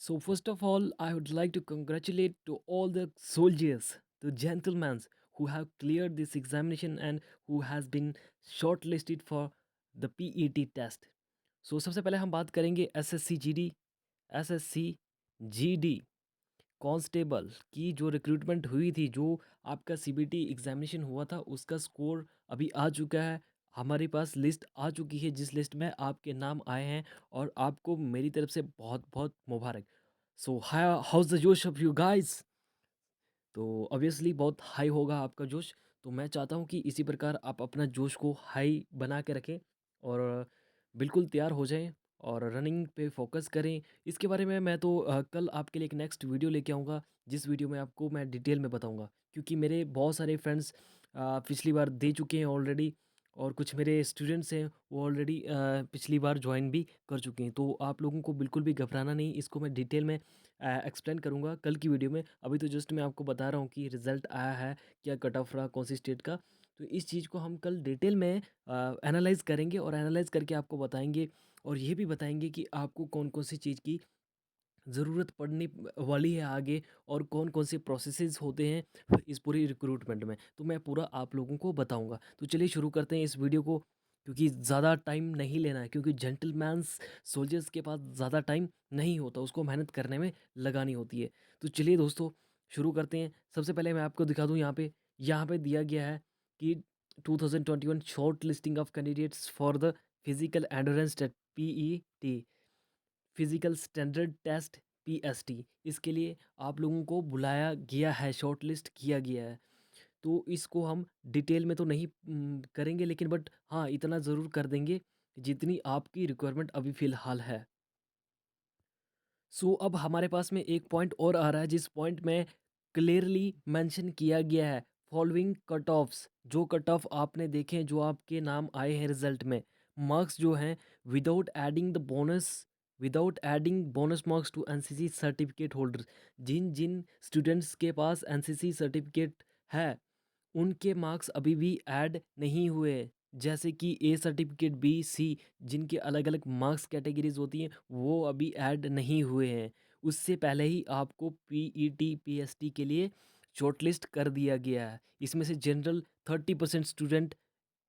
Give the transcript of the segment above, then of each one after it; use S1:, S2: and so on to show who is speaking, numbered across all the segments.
S1: So first of all, I would like to congratulate to all the soldiers, the gentlemen who have cleared this examination and who has been shortlisted for the PET test. So सबसे पहले हम बात करेंगे SSC GD, SSC GD constable की जो recruitment हुई थी, जो आपका सीबीटी एग्जामिनेशन हुआ था, उसका स्कोर अभी आ चुका है। हमारे पास लिस्ट आ चुकी है जिस लिस्ट में आपके नाम आए हैं और आपको मेरी तरफ से बहुत बहुत मुबारक। सो हाउस द जोश ऑफ यू गाइस। तो ऑब्वियसली बहुत हाई होगा आपका जोश। तो मैं चाहता हूँ कि इसी प्रकार आप अपना जोश को हाई बना के रखें और बिल्कुल तैयार हो जाएं और रनिंग पे फोकस करें। इसके बारे में मैं तो कल आपके लिए एक नेक्स्ट वीडियो लेके आऊँगा, जिस वीडियो में आपको मैं डिटेल में बताऊँगा, क्योंकि मेरे बहुत सारे फ्रेंड्स पिछली बार दे चुके हैं ऑलरेडी और कुछ मेरे स्टूडेंट्स हैं वो ऑलरेडी पिछली बार ज्वाइन भी कर चुके हैं। तो आप लोगों को बिल्कुल भी घबराना नहीं, इसको मैं डिटेल में एक्सप्लेन करूँगा कल की वीडियो में। अभी तो जस्ट मैं आपको बता रहा हूँ कि रिज़ल्ट आया है, क्या कट ऑफ रहा कौन सी स्टेट का। तो इस चीज़ को हम कल डिटेल में एनालाइज़ करेंगे और एनालाइज़ करके आपको बताएँगे और ये भी बताएँगे कि आपको कौन-कौन सी चीज़ की ज़रूरत पड़ने वाली है आगे और कौन-कौन से प्रोसेसेस होते हैं इस पूरी रिक्रूटमेंट में। तो मैं पूरा आप लोगों को बताऊँगा। तो चलिए शुरू करते हैं इस वीडियो को, क्योंकि ज़्यादा टाइम नहीं लेना है, क्योंकि जेंटलमैन्स सोल्जर्स के पास ज़्यादा टाइम नहीं होता, उसको मेहनत करने में लगानी होती है। तो चलिए दोस्तों शुरू करते हैं। सबसे पहले मैं आपको दिखा दूँ यहाँ पे दिया गया है कि 2021 shortlisting of candidates for the physical endurance test PET, physical standard test PST. इसके लिए आप लोगों को बुलाया गया है, शॉर्टलिस्ट किया गया है। तो इसको हम डिटेल में तो नहीं करेंगे, लेकिन बट हाँ इतना ज़रूर कर देंगे जितनी आपकी रिक्वायरमेंट अभी फ़िलहाल है। सो अब हमारे पास में एक पॉइंट और आ रहा है, जिस पॉइंट में क्लियरली मेंशन किया गया है फॉलोइंग कट ऑफ्स। जो कट ऑफ आपने देखे हैं, जो आपके नाम आए हैं रिजल्ट में, मार्क्स जो हैं without adding bonus marks to NCC certificate holders. जिन जिन स्टूडेंट्स के पास एनसीसी सर्टिफिकेट है उनके मार्क्स अभी भी ऐड नहीं हुए। जैसे कि ए सर्टिफिकेट, बी, सी, जिनके अलग अलग मार्क्स कैटेगरीज होती हैं, वो अभी ऐड नहीं हुए हैं। उससे पहले ही आपको पीईटी पीएसटी के लिए शॉर्टलिस्ट कर दिया गया है। इसमें से जनरल 30% स्टूडेंट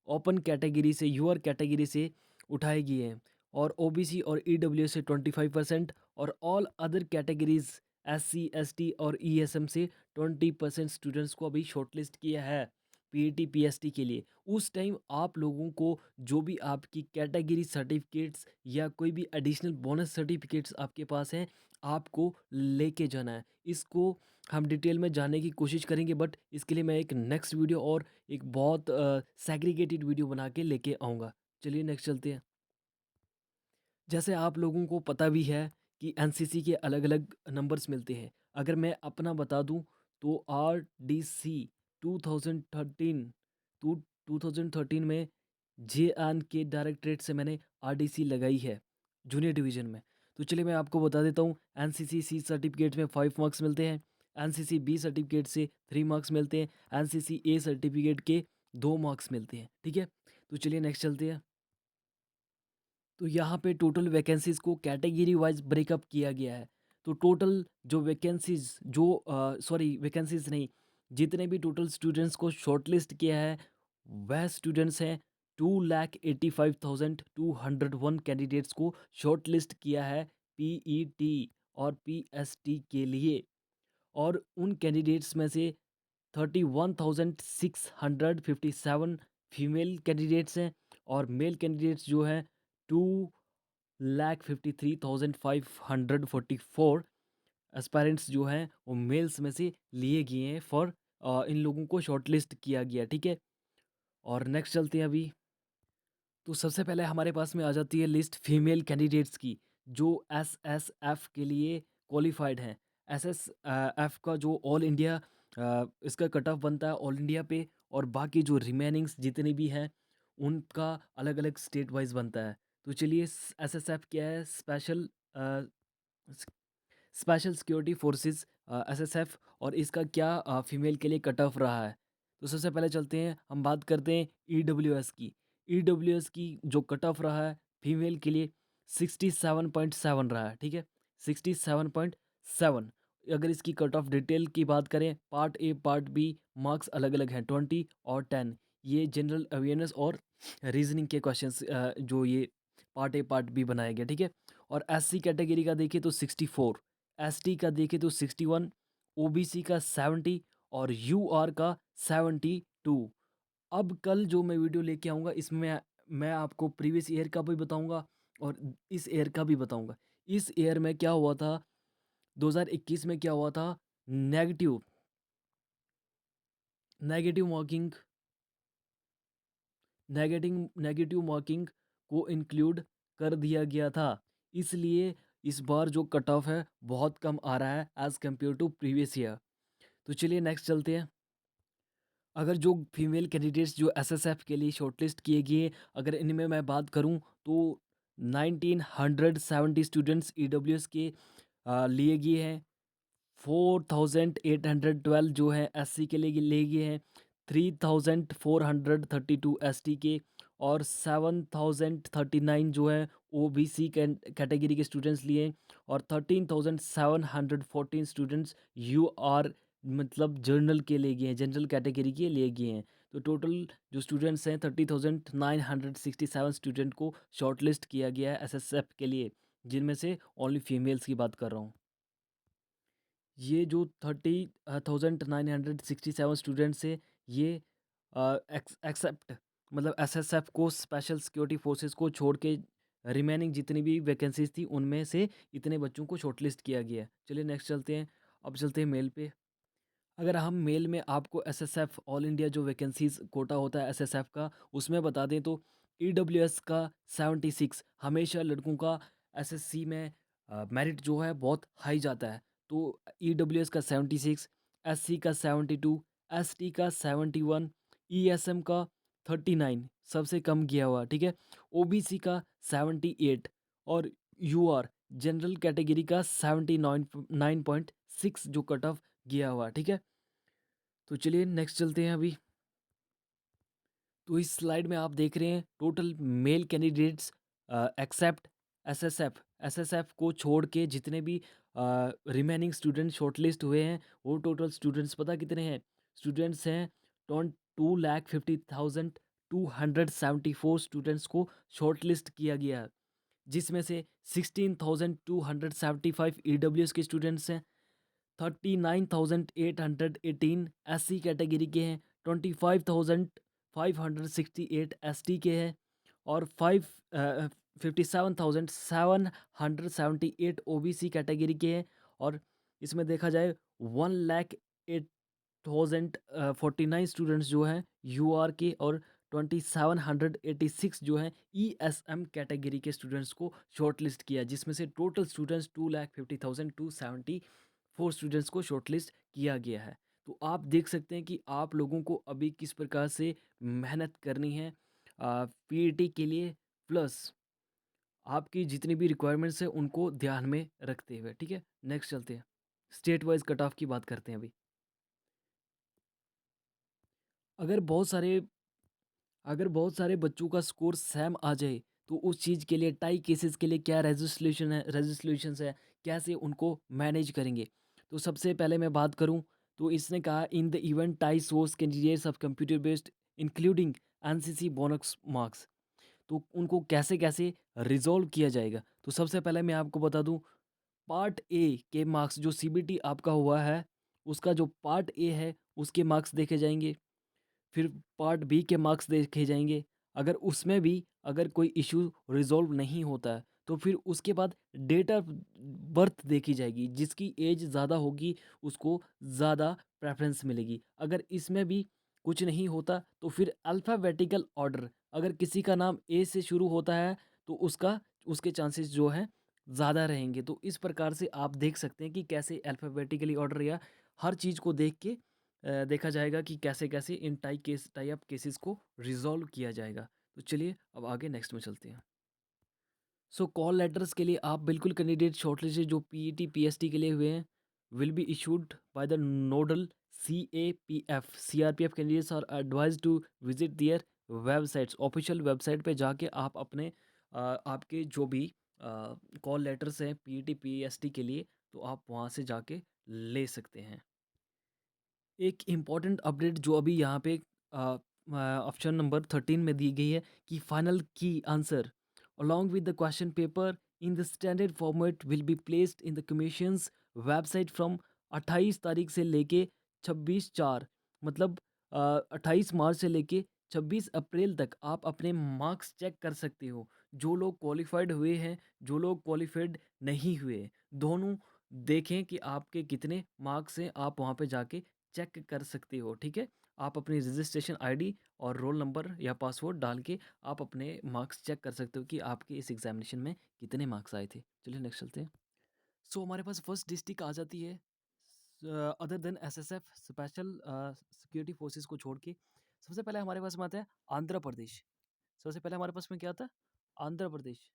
S1: ओपन कैटेगरी से, यूआर कैटेगरी से उठाए गए हैं और ओबीसी और ईडब्ल्यू से 25% और all other categories SC ST और ईएसएम से 20% स्टूडेंट्स को अभी शॉर्टलिस्ट किया है पीईटी पीएसटी के लिए। उस टाइम आप लोगों को जो भी आपकी कैटेगरी सर्टिफिकेट्स या कोई भी एडिशनल बोनस सर्टिफिकेट्स आपके पास हैं, आपको लेके जाना है। इसको हम डिटेल में जानने की कोशिश करेंगे, बट इसके लिए मैं एक नेक्स्ट वीडियो और एक बहुत सेग्रीगेटेड वीडियो बना के लेके आऊँगा। चलिए नेक्स्ट चलते हैं। जैसे आप लोगों को पता भी है कि एनसीसी के अलग-अलग नंबर्स मिलते हैं। अगर मैं अपना बता दूँ तो आरडीसी 2013 टू 2013 में जे-एंड-के डायरेक्टरेट से मैंने आरडीसी लगाई है जूनियर डिवीज़न में। तो चलिए मैं आपको बता देता हूँ, एनसीसी सी सर्टिफिकेट में 5 मार्क्स मिलते हैं, एनसीसी बी सर्टिफिकेट से 3 मार्क्स मिलते हैं, एनसीसी ए सर्टिफिकेट के 2 मार्क्स मिलते हैं। ठीक है? तो चलिए नेक्स्ट चलते हैं। तो यहाँ पे टोटल वैकेंसीज़ को कैटेगरी वाइज ब्रेकअप किया गया है। तो टोटल जो वैकेंसीज़ जो सॉरी वैकेंसीज़ नहीं, जितने भी टोटल स्टूडेंट्स को शॉर्टलिस्ट किया है, वह स्टूडेंट्स हैं 2,85,201 कैंडिडेट्स को शॉर्टलिस्ट किया है पीईटी और पीएसटी के लिए। और उन कैंडिडेट्स में से 31,657 फीमेल कैंडिडेट्स हैं और मेल कैंडिडेट्स जो हैं 2,53,544 एस्पायरेंट्स जो हैं वो मेल्स में से लिए गए हैं फॉर इन लोगों को शॉर्टलिस्ट किया गया। ठीक है? और नेक्स्ट चलते हैं अभी। तो सबसे पहले हमारे पास में आ जाती है लिस्ट फीमेल कैंडिडेट्स की, जो एसएसएफ के लिए क्वालिफाइड हैं। एसएसएफ का जो ऑल इंडिया इसका कट ऑफ बनता है ऑल इंडिया पे, और बाकी जो रिमेनिंग्स जितने भी हैं उनका अलग अलग स्टेट वाइज बनता है। तो चलिए, एसएसएफ क्या है? स्पेशल सिक्योरिटी फोर्सेस, एसएसएफ, और इसका क्या फीमेल के लिए कट ऑफ रहा है। तो सबसे पहले चलते हैं, हम बात करते हैं ईडब्ल्यूएस की। ईडब्ल्यूएस की जो कट ऑफ रहा है फीमेल के लिए 67.7 रहा है। ठीक है? 67.7। अगर इसकी कट ऑफ डिटेल की बात करें, part A part B marks अलग अलग हैं, 20 और 10। ये जनरल अवेयरनेस और रीजनिंग के क्वेश्चंस जो ये पार्ट ए पार्ट बी बनाया गया, ठीक है। और एससी कैटेगरी का देखिए तो 64, एसटी का देखें तो 61, ओबीसी का 70 और यूआर का 72। अब कल जो मैं वीडियो लेके आऊँगा इसमें मैं आपको प्रीवियस ईयर का भी बताऊँगा और इस ईयर का भी बताऊँगा। इस ईयर में क्या हुआ था, 2021 में क्या हुआ था, negative negative marking negative marking को इंक्लूड कर दिया गया था। इसलिए इस बार जो कट ऑफ है बहुत कम आ रहा है as compare to previous year. तो चलिए नेक्स्ट चलते हैं। अगर जो फीमेल कैंडिडेट्स जो एसएसएफ के लिए शॉर्टलिस्ट किए गए, अगर इनमें मैं बात करूं तो 1970 स्टूडेंट्स ईडब्ल्यूएस के लिए गए हैं। 4812 जो है एससी के लिए ले गए हैं। 3432 एसटी के और 7039 जो है ओबीसी कैटेगरी के स्टूडेंट्स लिए हैं। और 13714 स्टूडेंट्स यूआर मतलब जर्नल के ले गए हैं, जनरल कैटेगरी के ले गए हैं। तो टोटल जो स्टूडेंट्स हैं 30,967 स्टूडेंट को शॉर्टलिस्ट किया गया है एसएसएफ के लिए, जिनमें से ओनली फीमेल्स की बात कर रहा हूँ। ये जो 30,967 स्टूडेंट्स है, ये एक्सेप्ट मतलब एसएसएफ को, स्पेशल सिक्योरिटी फोर्सेस को छोड़ के रिमेनिंग जितनी भी वैकेंसीज थी उनमें से इतने बच्चों को शॉर्टलिस्ट किया गया है। चलिए नेक्स्ट चलते हैं। अब चलते हैं मेल पे। अगर हम मेल में आपको एसएसएफ ऑल इंडिया जो वैकेंसीज कोटा होता है एसएसएफ का उसमें बता दें तो ईडब्ल्यूएस का 76, हमेशा लड़कों का एसएससी में मेरिट जो है बहुत हाई जाता है। तो ईडब्ल्यूएस का 76, एससी का 72, एसटी का 71, ईएसएम का 39 सबसे कम गया हुआ, ठीक है। ओबीसी का 78 और यूआर जनरल कैटेगरी का 79.6 जो कट ऑफ गया हुआ, ठीक है। तो चलिए नेक्स्ट चलते हैं अभी। तो इस स्लाइड में आप देख रहे हैं total male candidates except SSF को छोड़ के जितने भी रिमेनिंग स्टूडेंट शॉर्टलिस्ट हुए हैं, वो टोटल स्टूडेंट्स पता कितने हैं? स्टूडेंट्स हैं 2,50,274 स्टूडेंट्स को शॉर्टलिस्ट किया गया है, जिसमें से 16,275 ईडब्ल्यूएस के स्टूडेंट्स हैं, 39,818 एससी कैटेगरी के हैं, 25,568 एसटी के हैं और 57,778 ओबीसी कैटेगरी के हैं। और इसमें देखा जाए 1,08,049 स्टूडेंट्स जो हैं यूआर के और 2,786 जो हैं ईएसएम कैटेगरी के स्टूडेंट्स को शॉर्टलिस्ट किया, जिसमें से टोटल स्टूडेंट्स 2,50,274 स्टूडेंट्स को शॉर्टलिस्ट किया गया है। तो आप देख सकते हैं कि आप लोगों को अभी किस प्रकार से मेहनत करनी है पीईटी के लिए, प्लस आपकी जितनी भी रिक्वायरमेंट्स है उनको ध्यान में रखते हुए, ठीक है। नेक्स्ट चलते हैं, स्टेट वाइज कट ऑफ की बात करते हैं अभी। अगर बहुत सारे अगर बहुत सारे बच्चों का स्कोर सेम आ जाए तो उस चीज़ के लिए टाई केसेस के लिए क्या रेजोल्यूशंस है, कैसे उनको मैनेज करेंगे। तो सबसे पहले मैं बात करूं तो इसने कहा in the event tie source candidates of computer based including NCC bonus marks, तो उनको कैसे कैसे रिजॉल्व किया जाएगा। तो सबसे पहले मैं आपको बता दूं, पार्ट ए के मार्क्स जो सीबीटी आपका हुआ है उसका जो पार्ट ए है उसके मार्क्स देखे जाएंगे। फिर पार्ट बी के मार्क्स देखे जाएंगे। अगर उसमें भी अगर कोई इशू रिजॉल्व नहीं होता है तो फिर उसके बाद डेट ऑफ बर्थ देखी जाएगी, जिसकी एज ज़्यादा होगी उसको ज़्यादा प्रेफरेंस मिलेगी। अगर इसमें भी कुछ नहीं होता तो फिर अल्फ़ाबेटिकल ऑर्डर, अगर किसी का नाम ए से शुरू होता है तो उसके चांसेस जो है ज़्यादा रहेंगे। तो इस प्रकार से आप देख सकते हैं कि कैसे अल्फ़ाबेटिकली ऑर्डर या हर चीज़ को देख के देखा जाएगा कि कैसे कैसे इन टाई अप केसेस को रिजॉल्व किया जाएगा। तो चलिए अब आगे नेक्स्ट में चलते हैं। सो कॉल लेटर्स के लिए आप बिल्कुल कैंडिडेट शॉर्टलिस्ट जो पीईटी पीएसटी के लिए हुए हैं will be issued by the nodal CRPF candidates are advised to visit their websites, official website पे जाके आप अपने आपके जो भी कॉल लेटर्स हैं पीईटी पीएसटी के लिए, तो आप वहाँ से जाके ले सकते हैं। एक इम्पॉर्टेंट अपडेट जो अभी यहाँ पे ऑप्शन नंबर 13 में दी गई है कि फाइनल की answer along with the question paper in the standard format will be placed in the commission's website from 28 तारीख से लेके 26/4, मतलब 28 मार्च से लेके 26 अप्रैल तक आप अपने मार्क्स चेक कर सकते हो। जो लोग क्वालिफाइड हुए हैं, जो लोग क्वालिफाइड नहीं हुए, दोनों देखें कि आपके कितने मार्क्स हैं, आप वहाँ पे जाके चेक कर सकते हो, ठीक है? आप अपनी रजिस्ट्रेशन आईडी और रोल नंबर या पासवर्ड डाल के आप अपने मार्क्स चेक कर सकते हो कि आपके इस एग्जामिनेशन में कितने मार्क्स आए थे। चलिए नेक्स्ट चलते हैं। सो हमारे पास फर्स्ट डिस्ट्रिक्ट आ जाती है other than SSF special security forces को छोड़ के। सबसे पहले हमारे पास में आता है आंध्र प्रदेश। सबसे पहले हमारे पास में क्या आता है? आंध्र प्रदेश।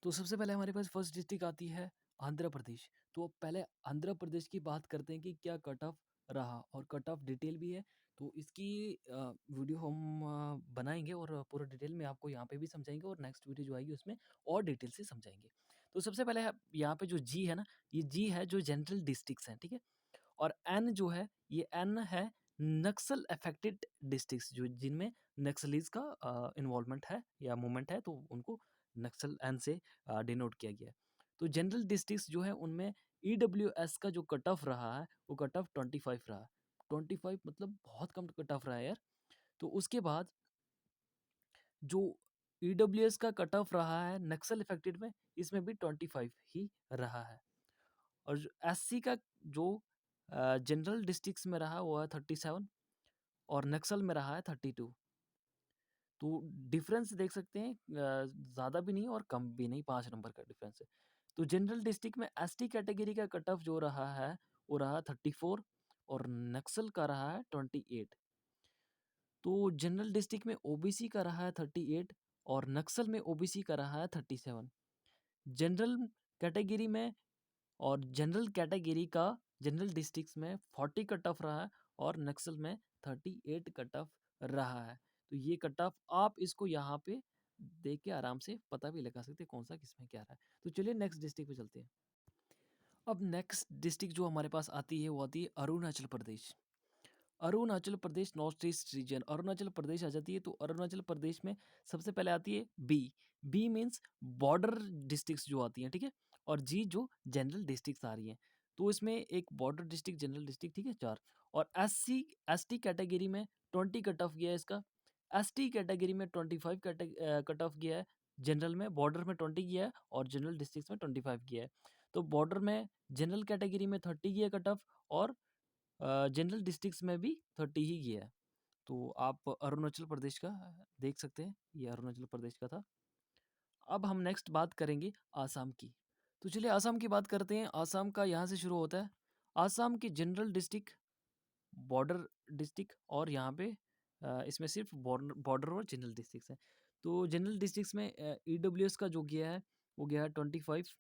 S1: तो सबसे पहले हमारे पास फर्स्ट डिस्ट्रिक्ट आती है आंध्र प्रदेश। तो पहले आंध्र प्रदेश की बात करते हैं कि क्या कट ऑफ रहा, और कट ऑफ डिटेल भी है। तो इसकी वीडियो हम बनाएंगे और पूरा डिटेल में आपको यहाँ पे भी समझाएंगे, और नेक्स्ट वीडियो जो आएगी उसमें और डिटेल से समझाएंगे। तो सबसे पहले यहाँ पे जो जी है ना, ये जी है जो जनरल डिस्ट्रिक्ट्स हैं, ठीक है। और एन जो है, ये एन है नक्सल अफेक्टेड डिस्ट्रिक्ट्स, जो जिनमें नक्सलीज का इन्वॉल्वमेंट है या मूवमेंट है, तो उनको नक्सल एन से डिनोट किया गया है। तो जनरल डिस्ट्रिक्ट्स जो है उनमें ईडब्ल्यूएस का जो कट ऑफ रहा है वो कट ऑफ 25 रहा है। 25 मतलब बहुत कम कट ऑफ रहा है यार। तो उसके बाद जो ईडब्ल्यूएस का कट ऑफ रहा है नक्सल इफेक्टेड में, इसमें भी 25 ही रहा है। और एससी का जो जनरल डिस्ट्रिक्ट्स में रहा वो है 37, और नक्सल में रहा है 32। तो डिफरेंस देख सकते हैं, ज़्यादा भी नहीं और कम भी नहीं, 5 नंबर का डिफरेंस है। तो जनरल डिस्ट्रिक्ट में एसटी कैटेगरी का कट ऑफ जो रहा है वो रहा 34, और नक्सल का रहा है 28। तो जनरल डिस्ट्रिक्ट में ओबीसी का रहा है 38, और नक्सल में ओबीसी का रहा है 37। जनरल कैटेगरी में और जनरल कैटेगरी का जनरल डिस्ट्रिक्ट्स में 40 कट ऑफ रहा है, और नक्सल में 38 कट ऑफ रहा है। तो ये कट ऑफ आप इसको यहाँ पे देख के आराम से पता भी लगा सकते हैं कौन सा किसमें क्या रहा है। तो चलिए नेक्स्ट डिस्ट्रिक्ट पे चलते हैं। अब नेक्स्ट डिस्ट्रिक्ट जो हमारे पास आती है वो आती है Arunachal Pradesh. Arunachal Pradesh north east region, Arunachal Pradesh आ जाती है। तो अरुणाचल प्रदेश में सबसे पहले आती है B. B means border districts जो आती हैं, ठीक है। और जी जो जनरल डिस्ट्रिक्ट्स आ रही हैं। तो इसमें एक बॉर्डर डिस्ट्रिक्ट, जनरल डिस्ट्रिक्ट, ठीक है, 4। और एसटी कैटेगरी में 20 कट ऑफ गया है इसका। एसटी कैटेगरी में 25 कट ऑफ गया है। जनरल में बॉर्डर में 20 गया है, और जनरल डिस्ट्रिक्ट में 25 गया है। तो बॉर्डर में जनरल कैटेगरी में 30 गया कट ऑफ, और जनरल डिस्ट्रिक्ट्स में भी 30 ही गया है। तो आप अरुणाचल प्रदेश का देख सकते हैं, ये अरुणाचल प्रदेश का था। अब हम नेक्स्ट बात करेंगे आसाम की। तो चलिए आसाम की बात करते हैं। आसाम का यहाँ से शुरू होता है। आसाम की जनरल डिस्ट्रिक्ट, बॉर्डर डिस्ट्रिक्ट, और यहाँ पे इसमें सिर्फ बॉर्डर और जनरल डिस्ट्रिक्ट्स हैं। तो जनरल डिस्ट्रिक्ट्स में ईडब्ल्यूएस का जो गया है वो गया है 25।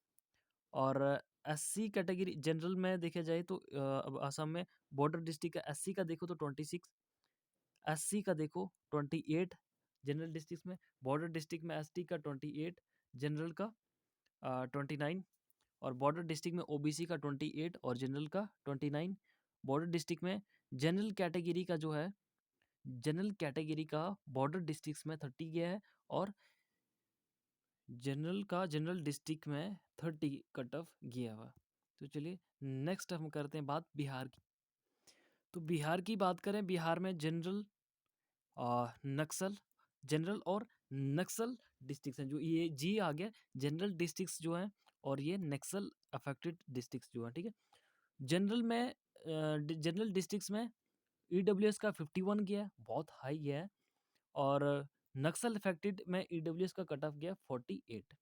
S1: और एससी कैटेगरी जनरल में देखा जाए तो अब आसाम में बॉर्डर डिस्ट्रिक्ट का एससी का देखो तो 26, एससी का देखो 28 जनरल डिस्ट्रिक्ट में। बॉर्डर डिस्ट्रिक्ट में एसटी का 28, जनरल का 29। और बॉर्डर डिस्ट्रिक्ट में ओबीसी का 28 और जनरल का 29। बॉर्डर डिस्ट्रिक्ट में जनरल कैटेगरी का जो है, जनरल कैटेगरी का बॉर्डर डिस्ट्रिक्ट में 30 गया है, और जनरल का जनरल डिस्ट्रिक्ट में 30 कट ऑफ गया हुआ। तो चलिए नेक्स्ट हम करते हैं बात बिहार की। तो बिहार की बात करें, बिहार में जनरल नक्सल, जनरल और नक्सल डिस्ट्रिक्ट हैं। जो ये जी आ गया, जनरल डिस्ट्रिक्ट्स जो हैं, और ये नक्सल अफेक्टेड डिस्ट्रिक्ट्स जो हैं, ठीक है। जनरल में जनरल डिस्ट्रिक्ट्स में ईडब्ल्यूएस का 51 गया है, बहुत हाई गया है। और नक्सल अफेक्टेड में ईडब्ल्यूएस का कट ऑफ गया 48।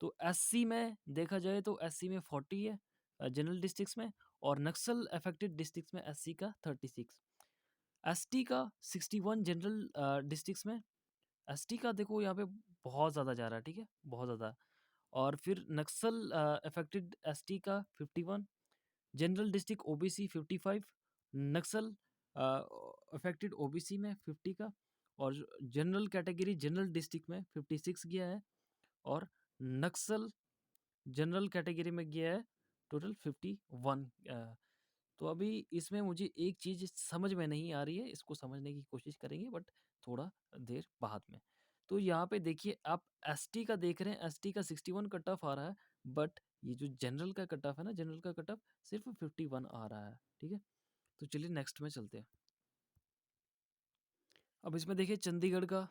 S1: तो एससी में देखा जाए तो एससी में 40 है जनरल डिस्ट्रिक्ट्स में, और नक्सल अफेक्टेड डिस्ट्रिक्ट्स में एससी का 36। एसटी का 61 जनरल डिस्ट्रिक्ट्स में। एसटी का देखो यहाँ पे बहुत ज़्यादा जा रहा है, ठीक है, बहुत ज़्यादा। और फिर नक्सल अफेक्टेड एसटी का 51, जनरल डिस्ट्रिक्ट ओबीसी 55, नक्सल अफेक्टेड ओबीसी में 50 का, और जनरल कैटेगरी जनरल डिस्ट्रिक्ट में 56 गया है। और नक्सल जनरल कैटेगरी में गया है टोटल 51। तो अभी इसमें मुझे एक चीज़ समझ में नहीं आ रही है, इसको समझने की कोशिश करेंगे बट थोड़ा देर बाद में। तो यहाँ पे देखिए आप एसटी का देख रहे हैं, एसटी का 61 कट ऑफ आ रहा है, बट ये जो जनरल का कट ऑफ है ना, जनरल का कट ऑफ सिर्फ 51 आ रहा है, ठीक है। तो चलिए नेक्स्ट में चलते हैं। अब इसमें देखिए चंडीगढ़ का,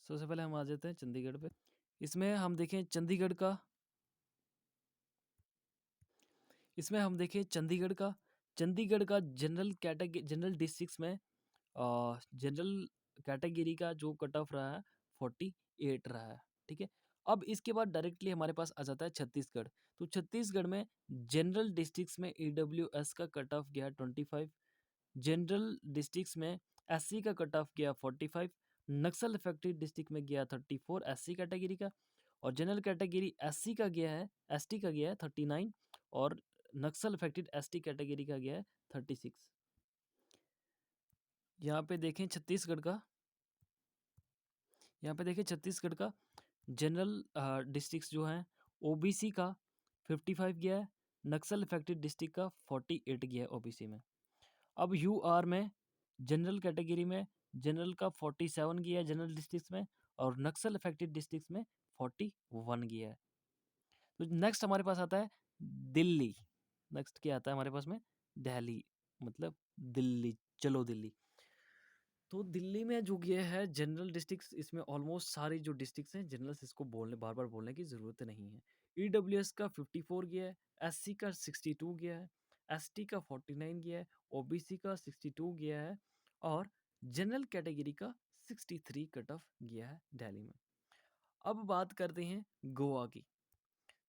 S1: सबसे पहले हम आ जाते हैं चंडीगढ़ पे। इसमें हम देखें चंडीगढ़ का, इसमें हम देखें चंडीगढ़ का जनरल कैटेगरी, जनरल डिस्ट्रिक्ट्स में जनरल कैटेगरी का जो कट ऑफ रहा है 48 रहा है, ठीक है। अब इसके बाद डायरेक्टली हमारे पास आ जाता है छत्तीसगढ़। तो छत्तीसगढ़ में जनरल डिस्ट्रिक्ट्स में ईडब्ल्यूएस का कट ऑफ गया 25, जनरल डिस्ट्रिक्ट्स में एससी का कट ऑफ गया 45, नक्सल अफेक्टेड डिस्ट्रिक्ट में गया 34 एससी कैटेगरी का, और जनरल कैटेगरी एससी का गया है, एसटी का गया है 39, और नक्सल अफेक्टेड एसटी कैटेगरी का गया है 36। यहाँ पे देखें छत्तीसगढ़ का, यहाँ पे देखिए छत्तीसगढ़ का जनरल डिस्ट्रिक्ट्स जो हैं, ओबीसी का 55 गया है, नक्सल अफेक्टेड डिस्ट्रिक्ट का 48 गया है ओबीसी में। अब यूआर में जनरल कैटेगरी में जनरल का 47 गया है जनरल डिस्ट्रिक्ट्स में, और नक्सल अफेक्टेड डिस्ट्रिक्ट्स में 41 गया है। तो नेक्स्ट हमारे पास आता है दिल्ली। नेक्स्ट क्या आता है हमारे पास में, दिल्ली, मतलब दिल्ली, चलो दिल्ली। तो दिल्ली में जो ये है जनरल डिस्ट्रिक्ट्स, इसमें ऑलमोस्ट सारी जो डिस्ट्रिक्ट्स हैं जनरल्स, इसको बोलने बार बार बोलने की ज़रूरत नहीं है। ईडब्ल्यूएस का 54 गया है, एससी का 62 गया है, एसटी का 49 गया है, ओबीसी का 62 गया है, और जनरल कैटेगरी का 63 कट ऑफ गया है दिल्ली में। अब बात करते हैं गोवा की।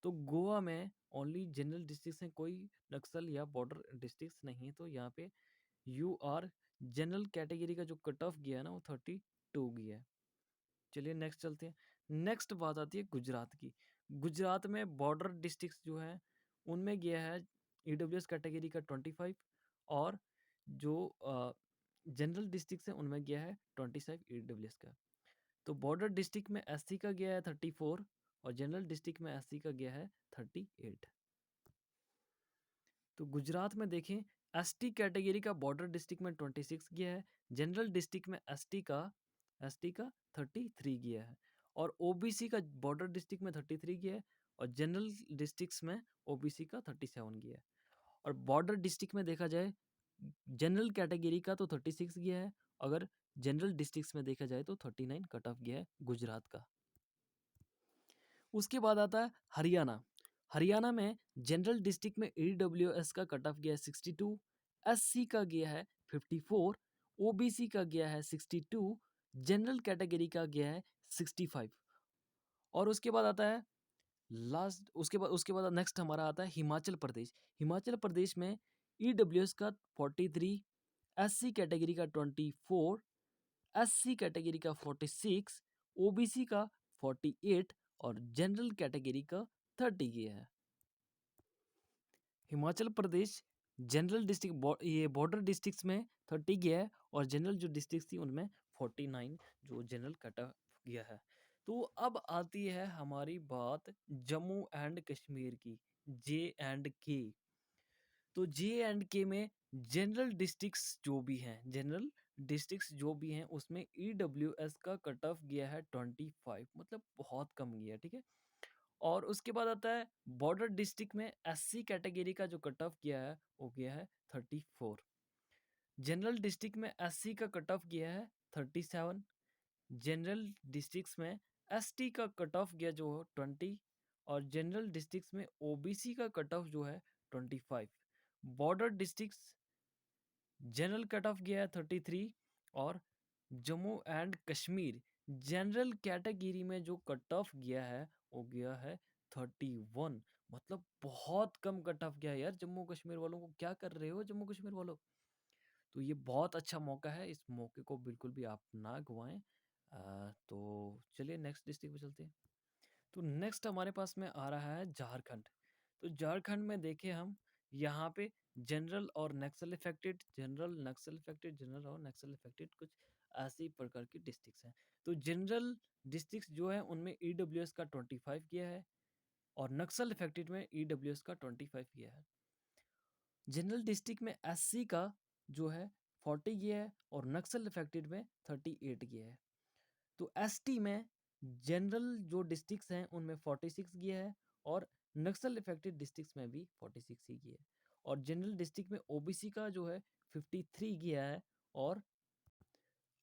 S1: तो गोवा में ओनली जनरल डिस्ट्रिक्ट्स हैं, कोई नक्सल या बॉर्डर डिस्ट्रिक्ट्स नहीं है। तो यहाँ पे यू आर जनरल कैटेगरी का जो कट ऑफ गया है ना, वो 32 गया है। चलिए नेक्स्ट चलते हैं। नेक्स्ट बात आती है गुजरात की। गुजरात में बॉर्डर डिस्ट्रिक्ट्स जो है उनमें गया है ईडब्ल्यूएस कैटेगरी का 25, और जो जनरल डिस्ट्रिक्ट्स हैं उनमें गया है 27 ईडब्ल्यूएस का। तो बॉर्डर डिस्ट्रिक्ट में एससी का गया है 34, और जनरल डिस्ट्रिक्ट में एससी का गया है 38। तो गुजरात में देखें एसटी कैटेगरी का बॉर्डर डिस्ट्रिक्ट में 26 गया है, जनरल डिस्ट्रिक्ट में एसटी का 33 गया है, और ओबीसी का बॉर्डर डिस्ट्रिक्ट में 33 गया है, और जनरल डिस्ट्रिक्ट्स में ओबीसी का 37 गया है। और बॉर्डर डिस्ट्रिक्ट में देखा जाए जनरल कैटेगरी का तो 36 गया है, अगर जनरल डिस्ट्रिक्ट्स में देखा जाए तो 39 कट ऑफ गया है गुजरात का। उसके बाद आता है हरियाणा। हरियाणा में जनरल डिस्ट्रिक्ट में ईडब्ल्यूएस का कट ऑफ गया है 62, एससी का गया है 54, ओबीसी का गया है 62, जनरल कैटेगरी का गया है 65। और उसके बाद आता है लास्ट, उसके बाद नेक्स्ट हमारा आता है हिमाचल प्रदेश। हिमाचल प्रदेश में ईडब्ल्यूएस का 43, एससी कैटेगरी का 24, एससी कैटेगरी का 46, ओबीसी का 48, और जनरल कैटेगरी का 30 गया है। हिमाचल प्रदेश जनरल डिस्ट्रिक्ट, ये बॉर्डर डिस्ट्रिक्ट्स में 30 गया है, और जनरल जो डिस्ट्रिक्ट थी उनमें 49 जो जनरल कटा गया है। तो अब आती है हमारी बात जम्मू एंड कश्मीर की, जे एंड के। तो जे एंड के में जनरल डिस्ट्रिक्ट्स जो भी हैं, जनरल डिस्ट्रिक्ट्स जो भी हैं उसमें ईडब्ल्यूएस का कट ऑफ गया है 25, मतलब बहुत कम गया, ठीक है। और उसके बाद आता है बॉर्डर डिस्ट्रिक्ट में एससी कैटेगरी का जो कट ऑफ गया है वो गया है 34, जनरल डिस्ट्रिक्ट में एससी का कट ऑफ गया है 37, जनरल डिस्ट्रिक्ट्स में एसटी का कट ऑफ गया जो 20, और जनरल डिस्ट्रिक्ट्स में ओबीसी का कट ऑफ जो है 25। Border districts general cut off गया है 33, और Jammu and Kashmir general category में जो कट ऑफ गया है वो गया है 31। मतलब बहुत कम कट ऑफ गया है यार। जम्मू कश्मीर वालों को क्या कर रहे हो जम्मू कश्मीर वालों। तो ये बहुत अच्छा मौका है, इस मौके को बिल्कुल भी आप ना गवाएं। तो चलिए नेक्स्ट डिस्ट्रिक्ट पे चलते हैं। तो नेक्स्ट हमारे पास में आ रहा है झारखंड। तो झारखंड में देखें हम यहाँ पे जनरल और नक्सल इफेक्टेड, जनरल नक्सल इफेक्टेड, जनरल और नक्सल इफेक्टेड कुछ ऐसे ही प्रकार की डिस्ट्रिक्ट्स हैं। तो जनरल डिस्ट्रिक्ट्स जो है उनमें ईडब्ल्यूएस का 25 किया है, और नक्सल इफेक्टेड में ईडब्ल्यूएस का 25 किया है। जनरल डिस्ट्रिक्ट में एससी का जो है 40 किया है, और नक्सल इफेक्टेड में 38 किया है। तो एसटी में जनरल जो डिस्ट्रिक्ट्स हैं उनमें 46 किया है, और नक्सल इफेक्टेड डिस्ट्रिक्ट्स में भी 46 ही किया है। और जनरल डिस्ट्रिक्ट में ओबीसी का जो है 53 किया है। और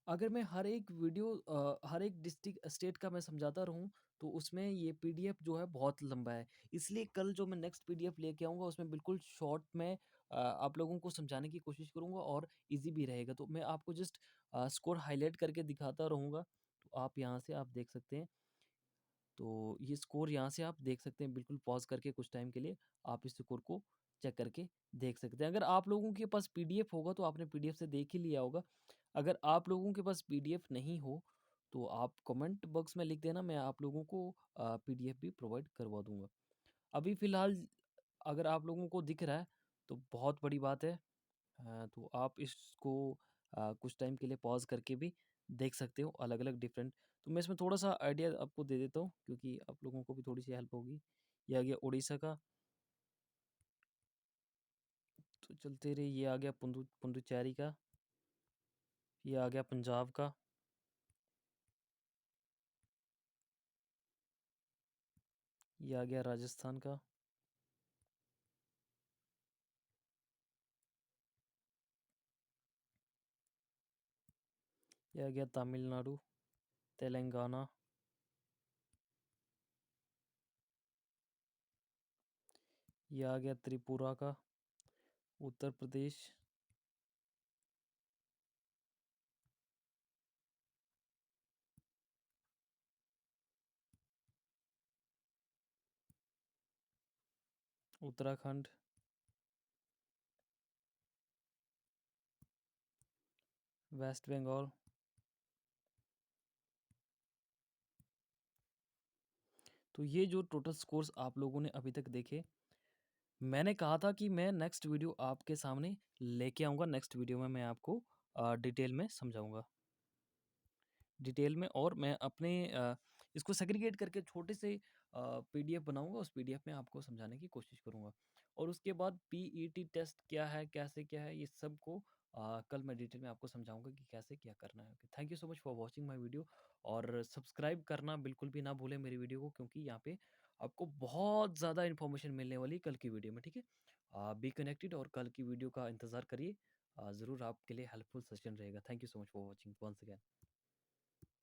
S1: अगर मैं हर एक डिस्ट्रिक्ट स्टेट का मैं समझाता रहूँ, तो उसमें ये पीडीएफ जो है बहुत लंबा है। इसलिए कल जो मैं नेक्स्ट पीडीएफ लेके आऊँगा उसमें बिल्कुल शॉर्ट में आप लोगों को समझाने की कोशिश करूँगा, और ईज़ी भी रहेगा। तो मैं आपको जस्ट स्कोर हाइलाइट करके दिखाता रहूँगा। तो आप यहाँ से आप देख सकते हैं। तो ये स्कोर यहाँ से आप देख सकते हैं, बिल्कुल पॉज़ करके कुछ टाइम के लिए आप इस स्कोर को चेक करके देख सकते हैं। अगर आप लोगों के पास पीडीएफ होगा तो आपने पीडीएफ से देख ही लिया होगा। अगर आप लोगों के पास पीडीएफ नहीं हो, तो आप कमेंट बॉक्स में लिख देना, मैं आप लोगों को पीडीएफ भी प्रोवाइड करवा दूँगा। अभी फ़िलहाल अगर आप लोगों को दिख रहा है तो बहुत बड़ी बात है। तो आप इसको कुछ टाइम के लिए पॉज़ करके भी देख सकते हो अलग-अलग डिफरेंट। तो मैं इसमें थोड़ा-सा आइडिया आपको दे देता हूँ, क्योंकि आप लोगों को भी थोड़ी-सी हेल्प होगी। ये आ गया उड़ीसा का, तो चलते रहिए। ये आ गया पुडुचेरी का, ये आ गया पंजाब का, ये आ गया राजस्थान का, ये आ गया तमिलनाडु, तेलंगाना, ये आ गया त्रिपुरा का, उत्तर प्रदेश, उत्तराखंड, वेस्ट बंगाल। तो ये जो टोटल स्कोर्स आप लोगों ने अभी तक देखे, मैंने कहा था कि मैं नेक्स्ट वीडियो आपके सामने लेके आऊँगा। नेक्स्ट वीडियो में मैं आपको डिटेल में समझाऊँगा। डिटेल में, और मैं अपने इसको सेग्रीगेट करके छोटे से पीडीएफ बनाऊँगा, उस पीडीएफ में आपको समझाने की कोशिश करूँगा। और उसके बाद पीईटी टेस्ट क्या है, कैसे क्या है, ये सब को कल मैं डिटेल में आपको समझाऊँगा कि कैसे क्या करना है। Thank you so much for watching my video, और सब्सक्राइब करना बिल्कुल भी ना भूलें मेरी वीडियो को, क्योंकि यहाँ पे आपको बहुत ज़्यादा इन्फॉर्मेशन मिलने वाली है कल की वीडियो में, ठीक है? बी कनेक्टेड, और कल की वीडियो का इंतज़ार करिए। ज़रूर आपके लिए हेल्पफुल सेशन रहेगा। Thank you so much for watching once again.